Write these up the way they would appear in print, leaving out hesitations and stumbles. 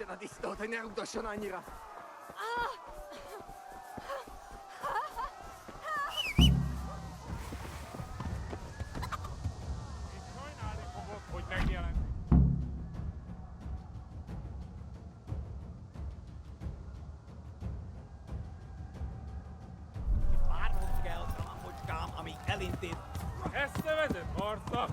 Машина дистota nervdoshona a니라. Ezt vezet, Martha!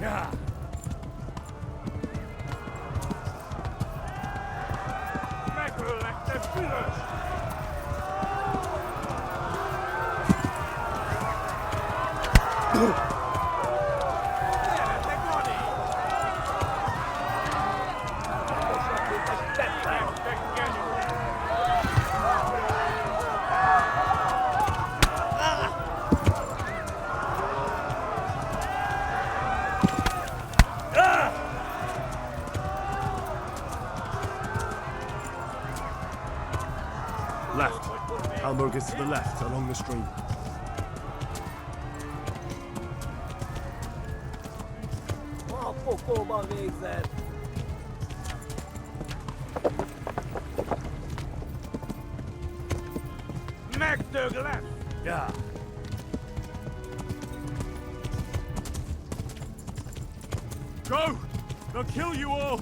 야! Left. Hamburg is to the left, along the stream. A pokóba végzett. Megdöglek! Yeah. Go! They'll kill you all!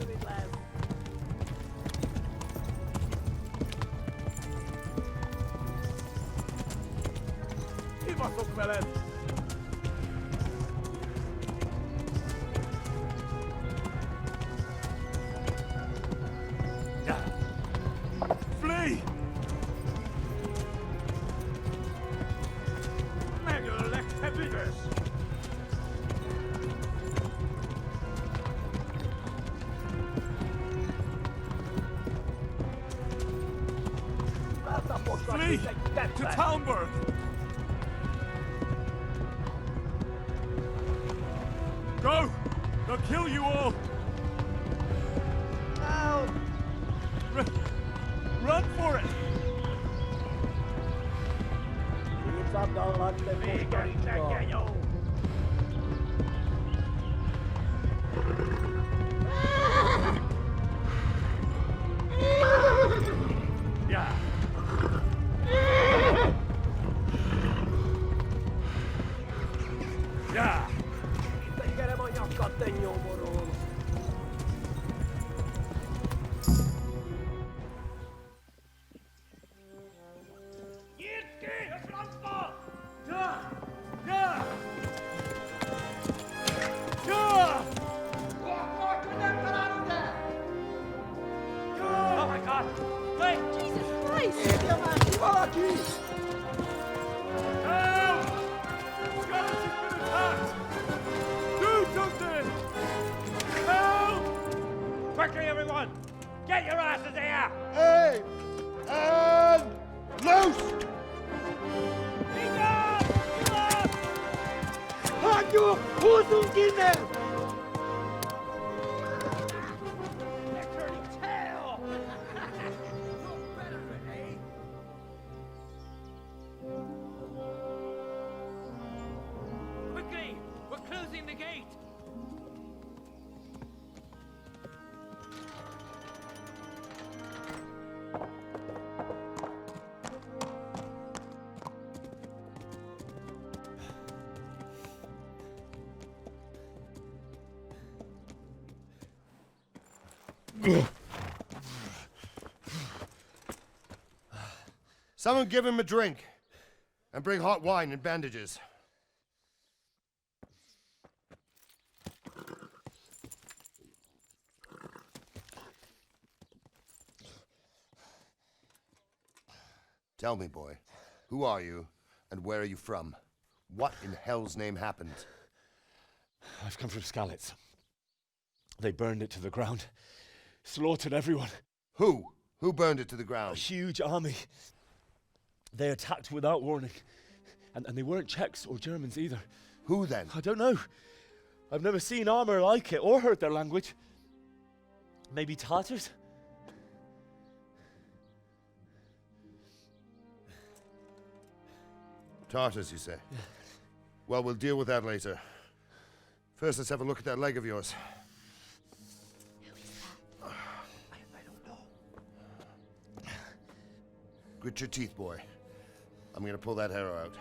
Rövid lesz. Kibaszok veled! Flee! Megöllek, te büdös! Flee! To Talmberg! Go! They'll kill you all! Run for it! Yeah. Yeah. Tekerem a nyakat, te nyomorul. Nyírt ki! A francba! Ja! Ja! Ja! Oh my God! Wait! Jesus Christ! Érje már ki valaki! Help! Skeleton's been attacked! Do something! Help! Quickly, everyone! Get your asses here! Hey! And loose! Hagyjuk! Húzzunk innen! Quickly! We're closing the gate! Someone give him a drink. And bring hot wine and bandages. Tell me, boy, who are you and where are you from? What in hell's name happened? I've come from Skalitz. They burned it to the ground, slaughtered everyone. Who? Who burned it to the A ground? huge army. They attacked without warning. And they weren't Czechs or Germans either. Who then? I don't know. I've never seen armor like it or heard their language. Maybe Tatars? Tartars, you say? Yeah. Well, we'll deal with that later. First, let's have a look at that leg of yours. I don't know. Grit your teeth, boy. I'm gonna pull that arrow out.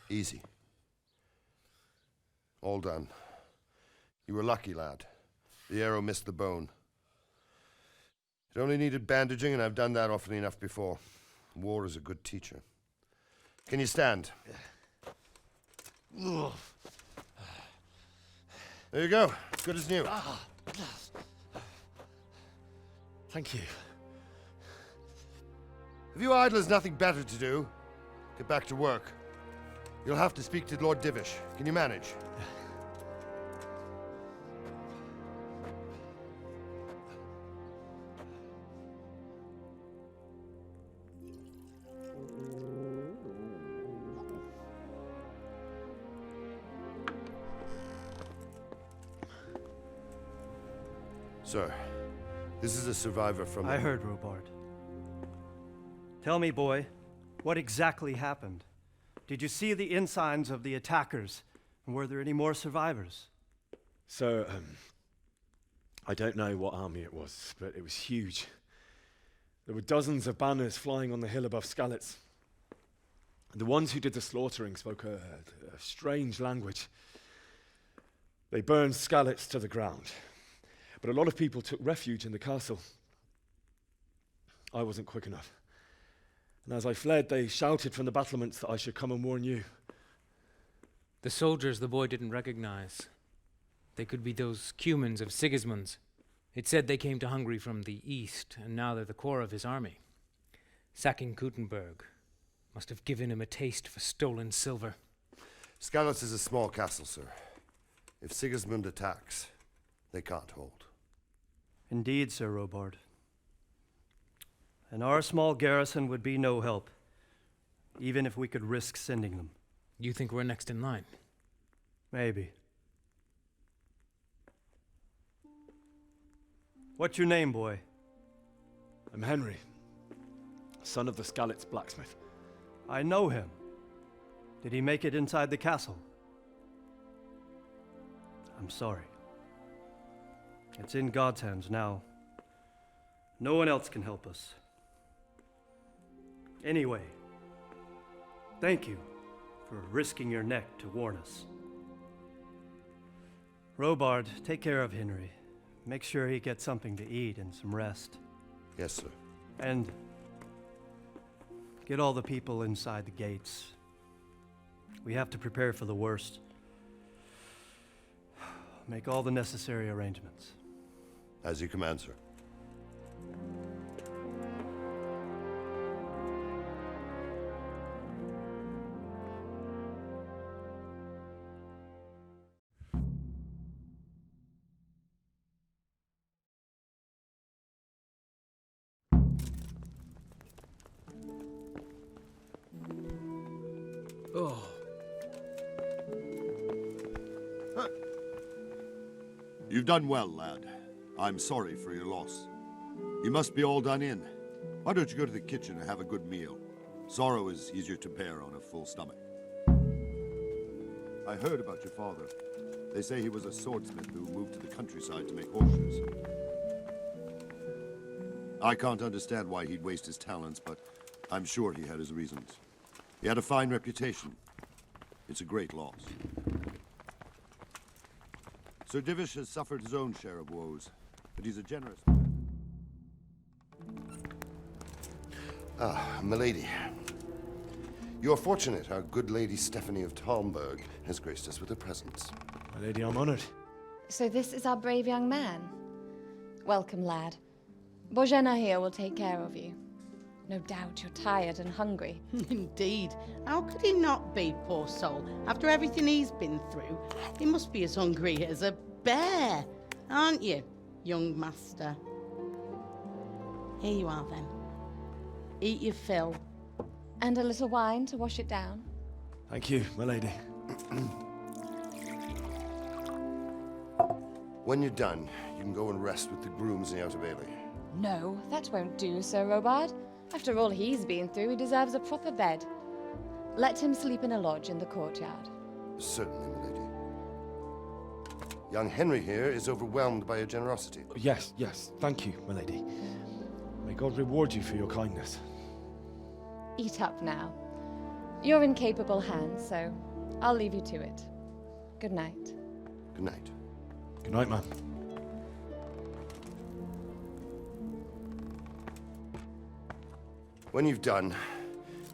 Easy. All done. You were lucky, lad. The arrow missed the bone. It only needed bandaging, and I've done that often enough before. War is a good teacher. Can you stand? There you go. Good as new. Thank you. If you idlers nothing better to do, get back to work. You'll have to speak to Lord Divish. Can you manage? Sir, this is a survivor from... I heard, Robard. Tell me, boy, what exactly happened? Did you see the ensigns of the attackers? And were there any more survivors? So, I don't know what army it was, but it was huge. There were dozens of banners flying on the hill above Skalitz. The ones who did the slaughtering spoke a strange language. They burned Skalitz to the ground. But a lot of people took refuge in the castle. I wasn't quick enough. And as I fled, they shouted from the battlements that I should come and warn you. The soldiers the boy didn't recognize. They could be those Cumans of Sigismund's. It said they came to Hungary from the east, and now they're the core of his army. Sacking Gutenberg must have given him a taste for stolen silver. Skalitz is a small castle, sir. If Sigismund attacks, they can't hold. Indeed, Sir Robard. And our small garrison would be no help, even if we could risk sending them. You think we're next in line? Maybe. What's your name, boy? I'm Henry, son of the Skalitz blacksmith. I know him. Did he make it inside the castle? I'm sorry. It's in God's hands now. No one else can help us. Anyway, thank you for risking your neck to warn us. Robard, take care of Henry. Make sure he gets something to eat and some rest. Yes, sir. And get all the people inside the gates. We have to prepare for the worst. Make all the necessary arrangements. As you command, sir. Oh. You've done well, lad. I'm sorry for your loss. You must be all done in. Why don't you go to the kitchen and have a good meal? Sorrow is easier to bear on a full stomach. I heard about your father. They say he was a swordsmith who moved to the countryside to make horseshoes. I can't understand why he'd waste his talents, but I'm sure he had his reasons. He had a fine reputation. It's a great loss. Sir Divish has suffered his own share of woes, but he's a generous... Ah, milady. You're fortunate our good lady Stephanie of Talmberg has graced us with her presence. My lady, I'm honored. So this is our brave young man. Welcome, lad. Bojena here will take care of you. No doubt you're tired and hungry. Indeed. How could he not be, poor soul? After everything he's been through, he must be as hungry as a bear, aren't you, young master? Here you are, then. Eat your fill. And a little wine to wash it down. Thank you, my lady. When you're done, you can go and rest with the grooms in the Outer Bailey. No, that won't do, Sir Robard. After all he's been through, he deserves a proper bed. Let him sleep in a lodge in the courtyard. Certainly, milady. Young Henry here is overwhelmed by your generosity. Yes, yes, thank you, my lady. May God reward you for your kindness. Eat up now. You're in capable hands, so I'll leave you to it. Good night. Good night. Good night, man. When you've done,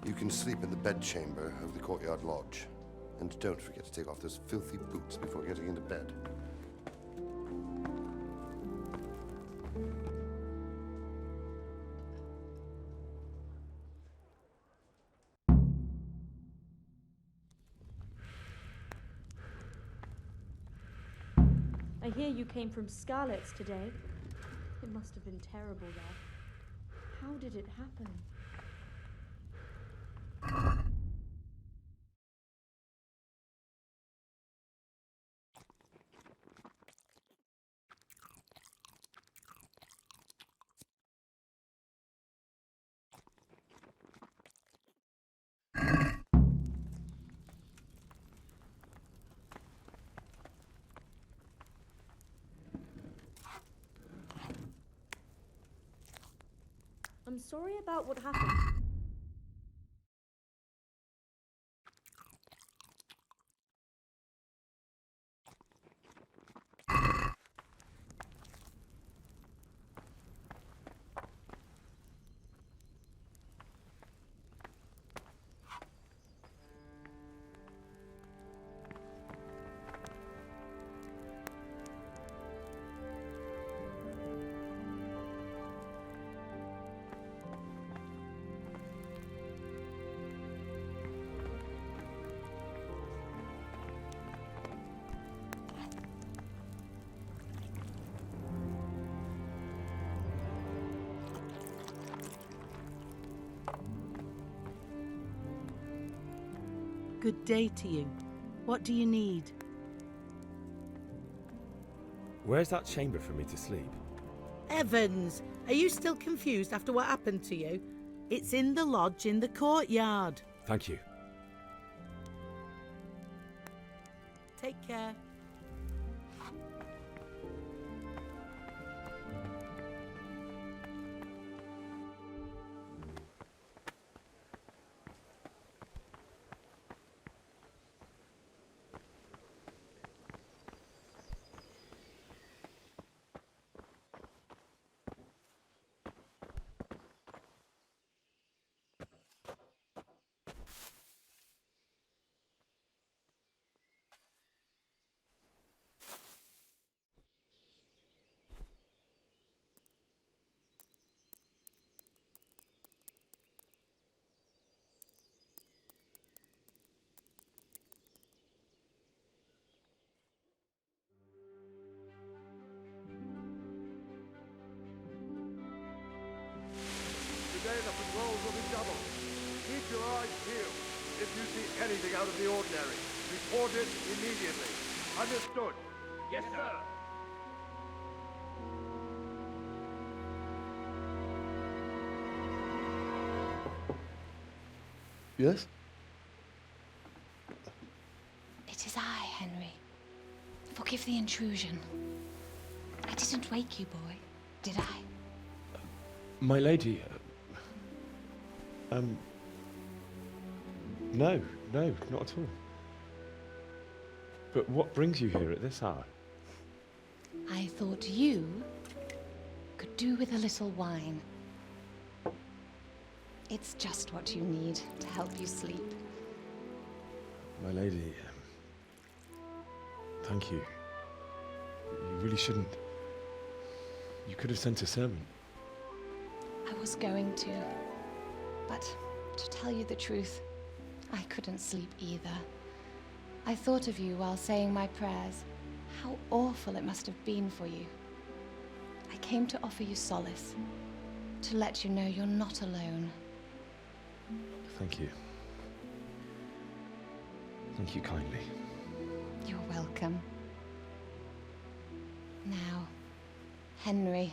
you can sleep in the bedchamber of the courtyard lodge. And don't forget to take off those filthy boots before getting into bed. I hear you came from Scarlet's today. It must have been terrible there. How did it happen? I'm sorry about what happened. Good day to you. What do you need? Where's that chamber for me to sleep? Evans, are you still confused after what happened to you? It's in the lodge in the courtyard. Thank you. Take care. Today the patrols will be doubled. Keep your eyes peeled. If you see anything out of the ordinary, report it immediately. Understood? Yes, sir. Yes? It is I, Henry. Forgive the intrusion. I didn't wake you, boy, did I? My lady, no, not at all. But what brings you here at this hour? I thought you could do with a little wine. It's just what you need to help you sleep. My lady, thank you. You really shouldn't. You could have sent a servant. I was going to, but to tell you the truth, I couldn't sleep either. I thought of you while saying my prayers. How awful it must have been for you. I came to offer you solace, to let you know you're not alone. Thank you. Thank you kindly. You're welcome. Now, Henry,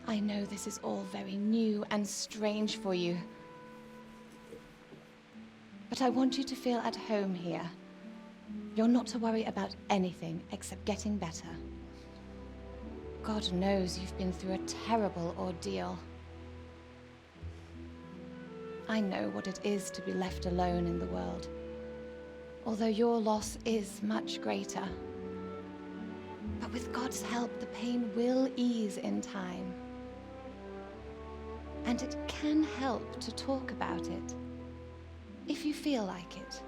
I know this is all very new and strange for you, but I want you to feel at home here. You're not to worry about anything except getting better. God knows you've been through a terrible ordeal. I know what it is to be left alone in the world, although your loss is much greater. But with God's help, the pain will ease in time. And it can help to talk about it, if you feel like it.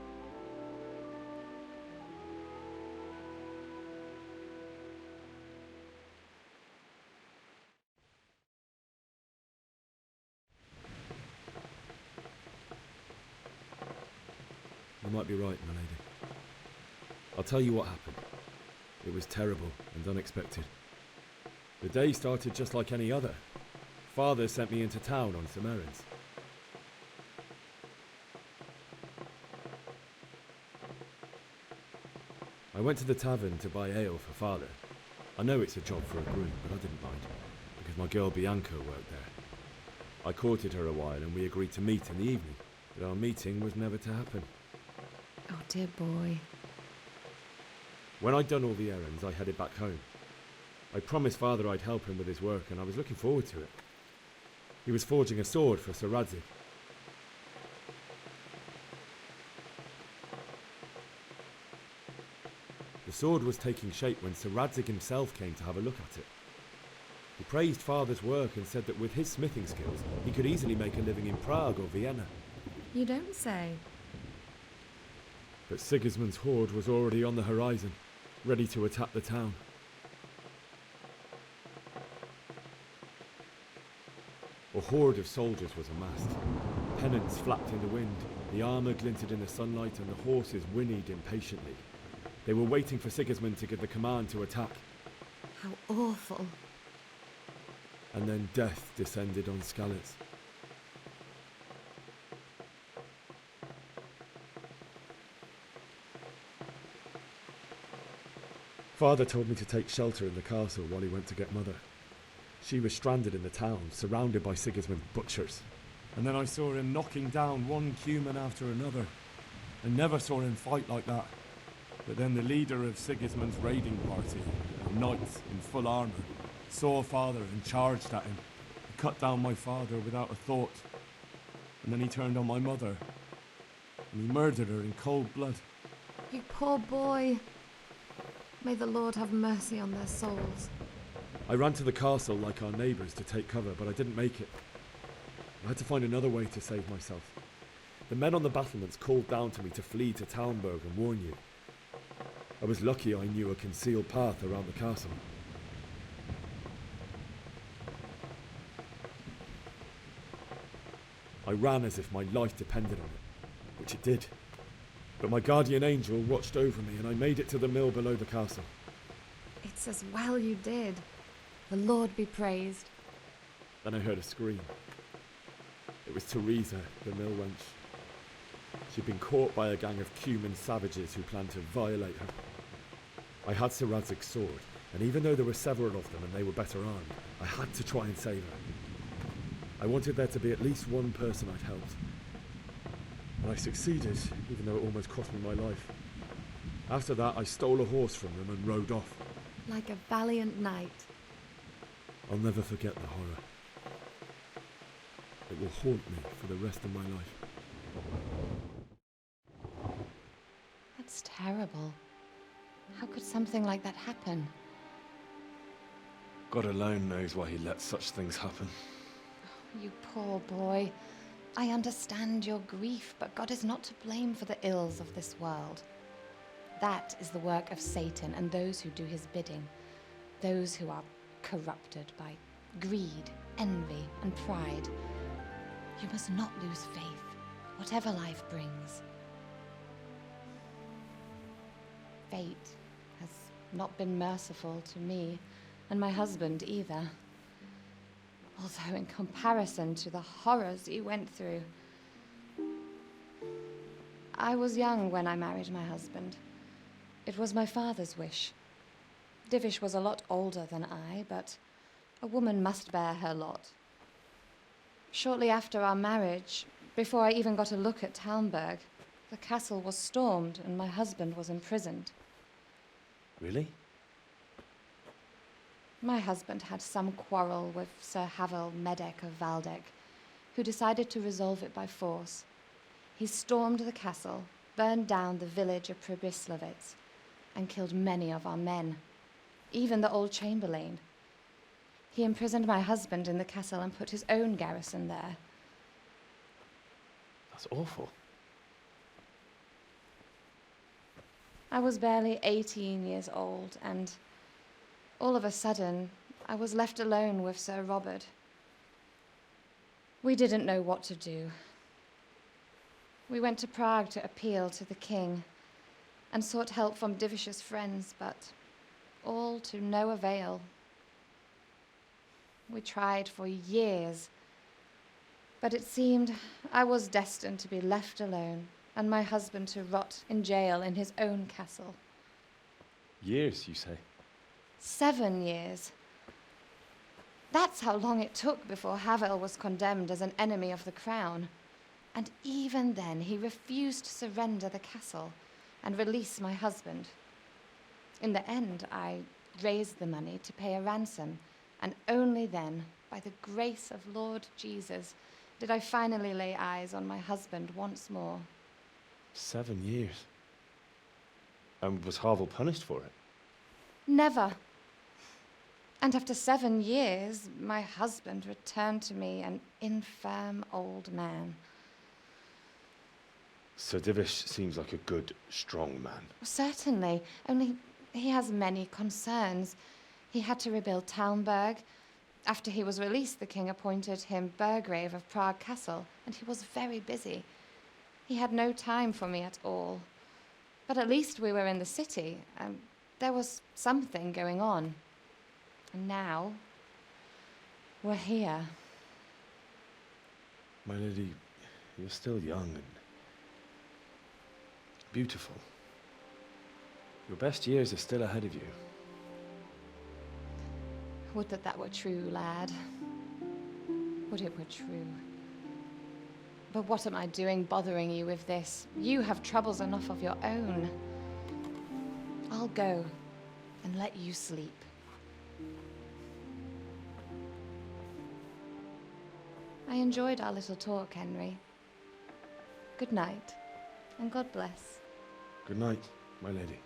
You might be right, my lady. I'll tell you what happened. It was terrible and unexpected. The day started just like any other. Father sent me into town on some errands. I went to the tavern to buy ale for Father. I know it's a job for a groom, but I didn't mind, because my girl Bianca worked there. I courted her a while and we agreed to meet in the evening, but our meeting was never to happen. Oh, dear boy. When I'd done all the errands, I headed back home. I promised Father I'd help him with his work, and I was looking forward to it. He was forging a sword for Sir Radzig. The sword was taking shape when Sir Radzig himself came to have a look at it. He praised Father's work and said that with his smithing skills, he could easily make a living in Prague or Vienna. You don't say. But Sigismund's horde was already on the horizon, ready to attack the town. A horde of soldiers was amassed. Pennants flapped in the wind, the armour glinted in the sunlight, and the horses whinnied impatiently. They were waiting for Sigismund to give the command to attack. How awful. And then death descended on Skalitz. Father told me to take shelter in the castle while he went to get Mother. She was stranded in the town, surrounded by Sigismund's butchers. And then I saw him knocking down one human after another. I never saw him fight like that. But then the leader of Sigismund's raiding party, knights in full armour, saw Father and charged at him. He cut down my father without a thought. And then he turned on my mother. And he murdered her in cold blood. You poor boy. May the Lord have mercy on their souls. I ran to the castle like our neighbours to take cover, but I didn't make it. I had to find another way to save myself. The men on the battlements called down to me to flee to Talmberg and warn you. I was lucky I knew a concealed path around the castle. I ran as if my life depended on it, which it did. But my guardian angel watched over me and I made it to the mill below the castle. It's as well you did. The Lord be praised. Then I heard a scream. It was Teresa, the mill wench. She'd been caught by a gang of Cuman savages who planned to violate her. I had Sir Radzig's sword, and even though there were several of them and they were better armed, I had to try and save her. I wanted there to be at least one person I'd helped. And I succeeded, even though it almost cost me my life. After that, I stole a horse from them and rode off. Like a valiant knight. I'll never forget the horror. It will haunt me for the rest of my life. That's terrible. How could something like that happen? God alone knows why he lets such things happen. You poor boy. I understand your grief, but God is not to blame for the ills of this world. That is the work of Satan and those who do his bidding, those who are corrupted by greed, envy, and pride. You must not lose faith, whatever life brings. Fate has not been merciful to me, and my husband either. Although in comparison to the horrors you went through. I was young when I married my husband. It was my father's wish. Divish was a lot older than I, but a woman must bear her lot. Shortly after our marriage, before I even got a look at Talmberg, the castle was stormed and my husband was imprisoned. Really? My husband had some quarrel with Sir Havel Medek of Valdek, who decided to resolve it by force. He stormed the castle, burned down the village of Pribyslavitz, and killed many of our men, even the old chamberlain. He imprisoned my husband in the castle and put his own garrison there. That's awful. I was barely 18 years old, and all of a sudden, I was left alone with Sir Robert. We didn't know what to do. We went to Prague to appeal to the king and sought help from Divish's friends, but all to no avail. We tried for years, but it seemed I was destined to be left alone and my husband to rot in jail in his own castle. Years, you say? 7 years. That's how long it took before Havel was condemned as an enemy of the crown. And even then, he refused to surrender the castle and release my husband. In the end, I raised the money to pay a ransom, and only then, by the grace of Lord Jesus, did I finally lay eyes on my husband once more. 7 years? And was Havel punished for it? Never. And after 7 years, my husband returned to me an infirm old man. Sir Divish seems like a good, strong man. Certainly, only he has many concerns. He had to rebuild Talmberg. After he was released, the king appointed him Burgrave of Prague Castle, and he was very busy. He had no time for me at all. But at least we were in the city, and there was something going on. And now, we're here. My lady, you're still young and beautiful. Your best years are still ahead of you. Would that that were true, lad. Would it were true. But what am I doing bothering you with this? You have troubles enough of your own. I'll go and let you sleep. I enjoyed our little talk, Henry. Good night, and God bless. Good night, my lady.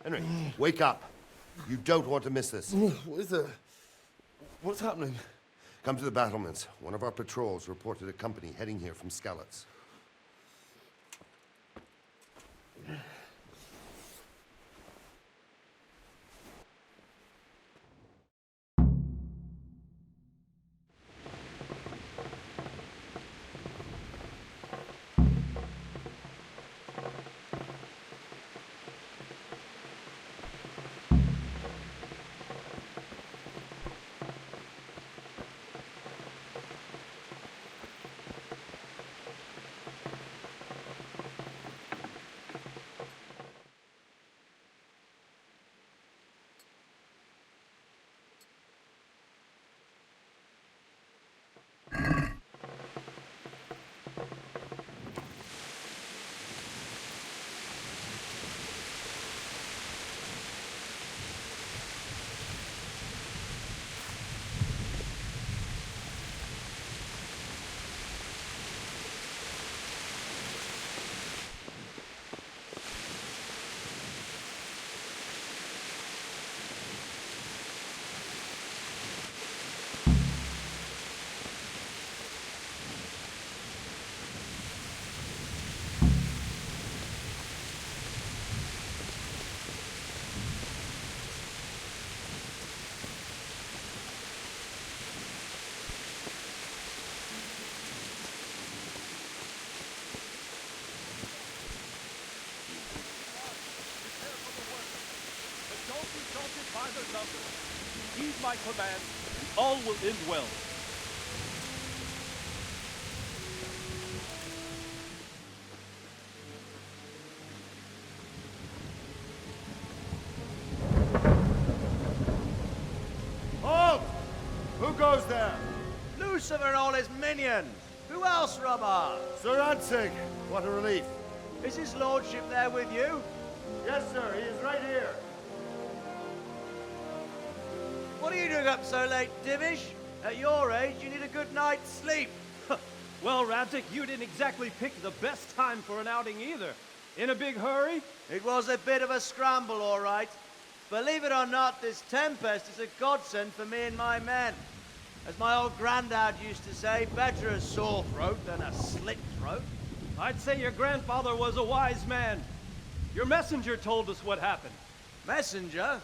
Henry, wake up. You don't want to miss this. What is it? What's happening? Come to the battlements. One of our patrols reported a company heading here from Skalitz. Heed my command, and all will end well. Halt! Who goes there? Lucifer and all his minions. Who else, Robber? Sir Ansig. What a relief. Is his lordship there with you? Yes, sir. He is right here. What are you doing up so late, Divish? At your age, you need a good night's sleep. Well, Raptic, you didn't exactly pick the best time for an outing either. In a big hurry? It was a bit of a scramble, all right. Believe it or not, this tempest is a godsend for me and my men. As my old granddad used to say, better a sore throat than a slit throat. I'd say your grandfather was a wise man. Your messenger told us what happened. Messenger?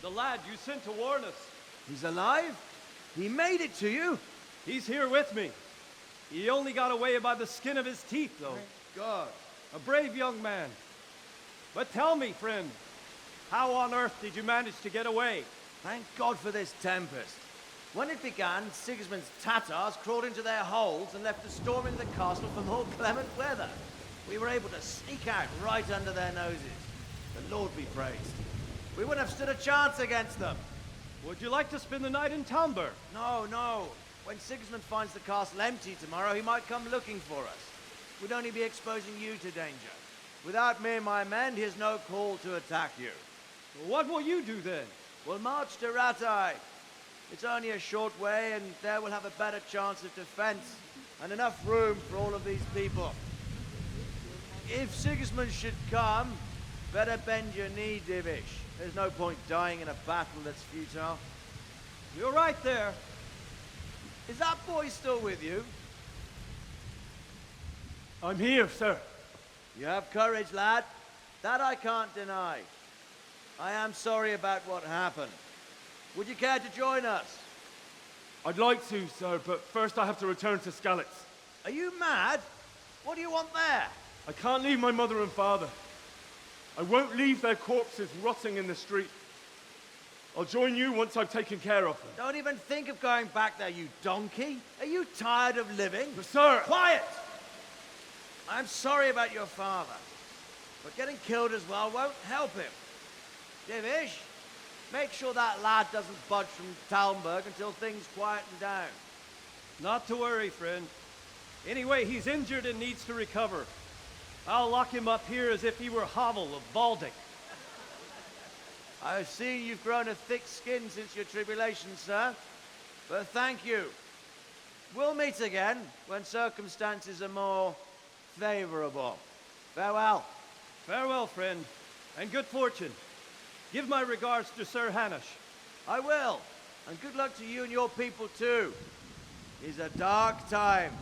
The lad you sent to warn us. He's alive? He made it to you? He's here with me. He only got away by the skin of his teeth, though. Thank God. A brave young man. But tell me, friend, how on earth did you manage to get away? Thank God for this tempest. When it began, Sigismund's Tatars crawled into their holes and left us storming the castle for more clement weather. We were able to sneak out right under their noses. The Lord be praised. We wouldn't have stood a chance against them. Would you like to spend the night in Talmberg? No, no. When Sigismund finds the castle empty tomorrow, he might come looking for us. We'd only be exposing you to danger. Without me and my men, he has no call to attack you. What will you do then? We'll march to Ratai. It's only a short way, and there we'll have a better chance of defense and enough room for all of these people. If Sigismund should come, better bend your knee, Divish. There's no point dying in a battle that's futile. You're right there. Is that boy still with you? I'm here, sir. You have courage, lad. That I can't deny. I am sorry about what happened. Would you care to join us? I'd like to, sir, but first I have to return to Skalitz. Are you mad? What do you want there? I can't leave my mother and father. I won't leave their corpses rotting in the street. I'll join you once I've taken care of them. Don't even think of going back there, you donkey. Are you tired of living? But sir! Quiet! I'm sorry about your father, but getting killed as well won't help him. Divish, make sure that lad doesn't budge from Talmberg until things quieten down. Not to worry, friend. Anyway, he's injured and needs to recover. I'll lock him up here as if he were Havel of Baldic. I've seen you've grown a thick skin since your tribulation, sir. But thank you. We'll meet again when circumstances are more favorable. Farewell. Farewell, friend, and good fortune. Give my regards to Sir Hanush. I will. And good luck to you and your people too. These are dark times.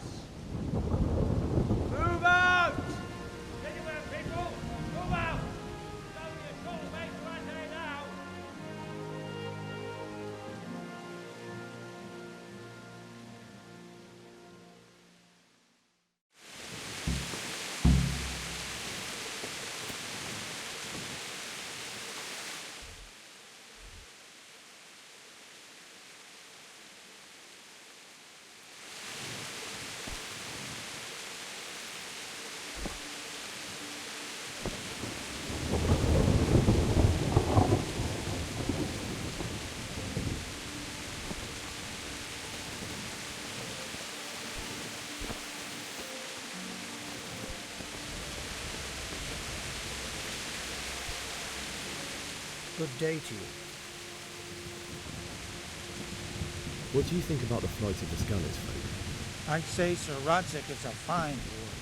Move out! Anywhere, people! Move out! It's only a short way to Rattay now! Good day to you. What do you think about the flight of the Scallops folk? I'd say Sir Rodzik is a fine lord.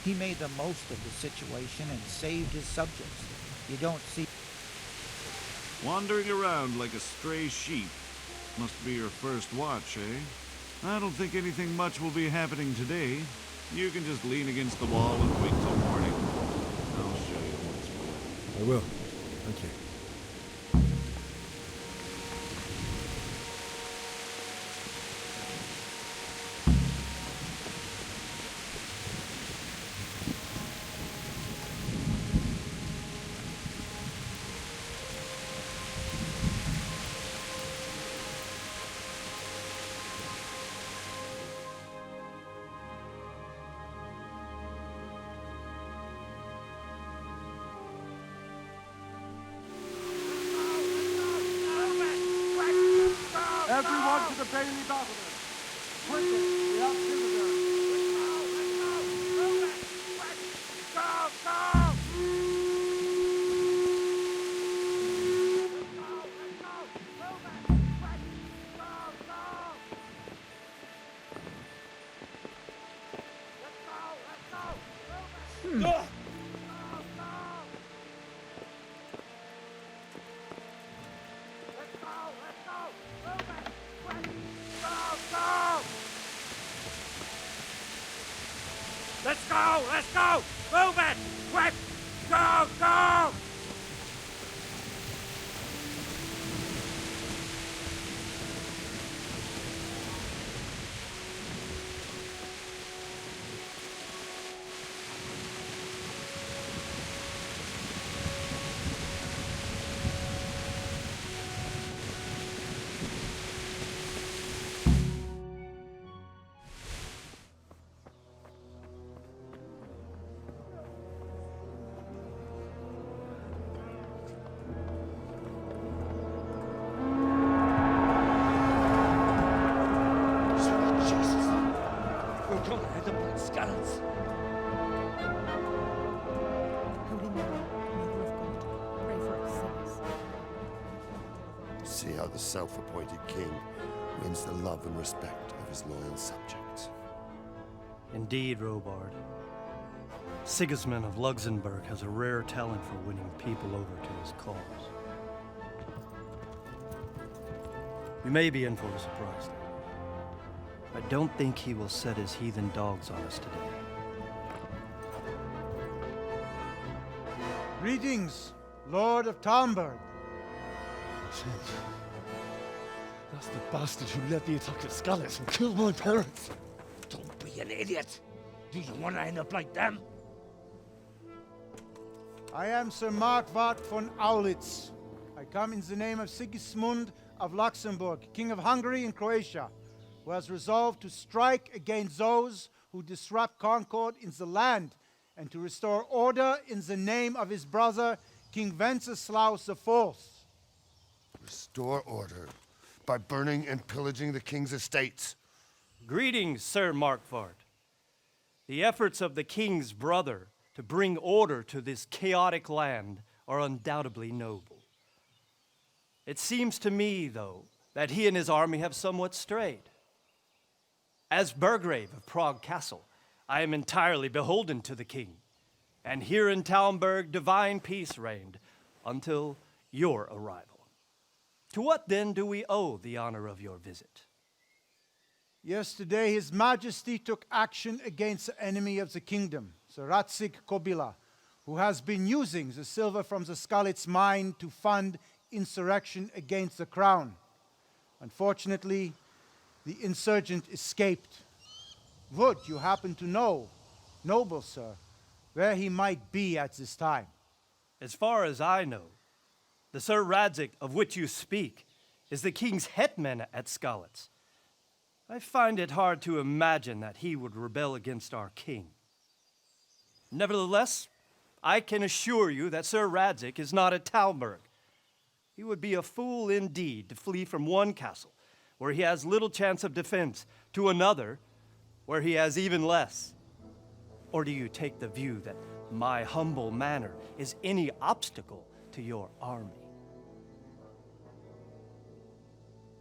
He made the most of the situation and saved his subjects. You don't see... Wandering around like a stray sheep. Must be your first watch, eh? I don't think anything much will be happening today. You can just lean against the wall and wait till morning. I'll show you what's what. I will. Thank you. Everyone to the Bailey Battlement! Quickly, we have visitors! Go! Let's go! Move it! Quick! Go! See how the self-appointed king wins the love and respect of his loyal subjects. Indeed, Robard. Sigismund of Luxembourg has a rare talent for winning people over to his cause. You may be in for a surprise, though. I don't think he will set his heathen dogs on us today. Greetings, Lord of Talmberg. That's the bastard who led the attack at Scallops and killed my parents. Don't be an idiot! Do you want to end up like them? I am Sir Markwart von Aulitz. I come in the name of Sigismund of Luxembourg, King of Hungary and Croatia, who has resolved to strike against those who disrupt concord in the land and to restore order in the name of his brother, King Wenceslaus IV. Restore order by burning and pillaging the king's estates. Greetings, Sir Markwart. The efforts of the king's brother to bring order to this chaotic land are undoubtedly noble. It seems to me, though, that he and his army have somewhat strayed. As Burgrave of Prague Castle, I am entirely beholden to the king, and here in Talmberg divine peace reigned until your arrival. To what then do we owe the honor of your visit? Yesterday, His Majesty took action against the enemy of the kingdom, the Ratzik Kobila, who has been using the silver from the Skalitz mine to fund insurrection against the crown. Unfortunately, the insurgent escaped. Would you happen to know, noble sir, where he might be at this time? As far as I know, the Sir Radzik of which you speak is the king's hetman at Skalitz. I find it hard to imagine that he would rebel against our king. Nevertheless, I can assure you that Sir Radzik is not at Talmberg. He would be a fool indeed to flee from one castle, where he has little chance of defense, to another, where he has even less. Or do you take the view that my humble manner is any obstacle to your army?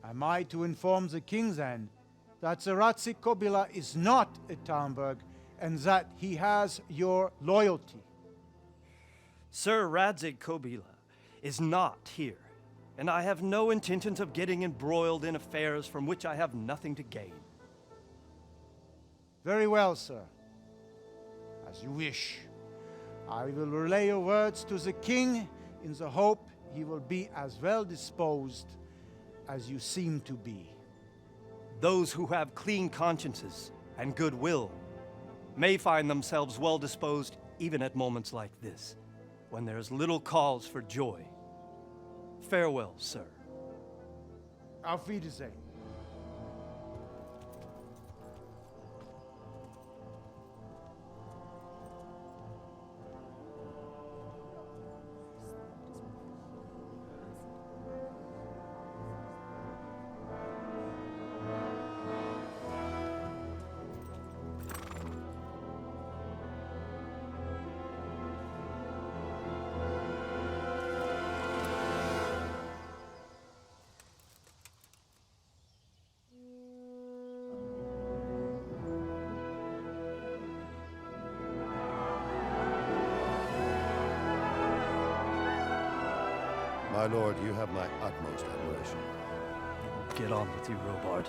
Am I to inform the king then that the Ratzik Kobila is not at Talmberg and that he has your loyalty? Sir Radzik Kobila is not here, and I have no intentions of getting embroiled in affairs from which I have nothing to gain. Very well, sir. As you wish. I will relay your words to the king in the hope he will be as well disposed as you seem to be. Those who have clean consciences and goodwill may find themselves well disposed even at moments like this, when there is little cause for joy. Farewell, sir. Auf Wiedersehen. My lord, you have my utmost admiration. Get on with you, Robard.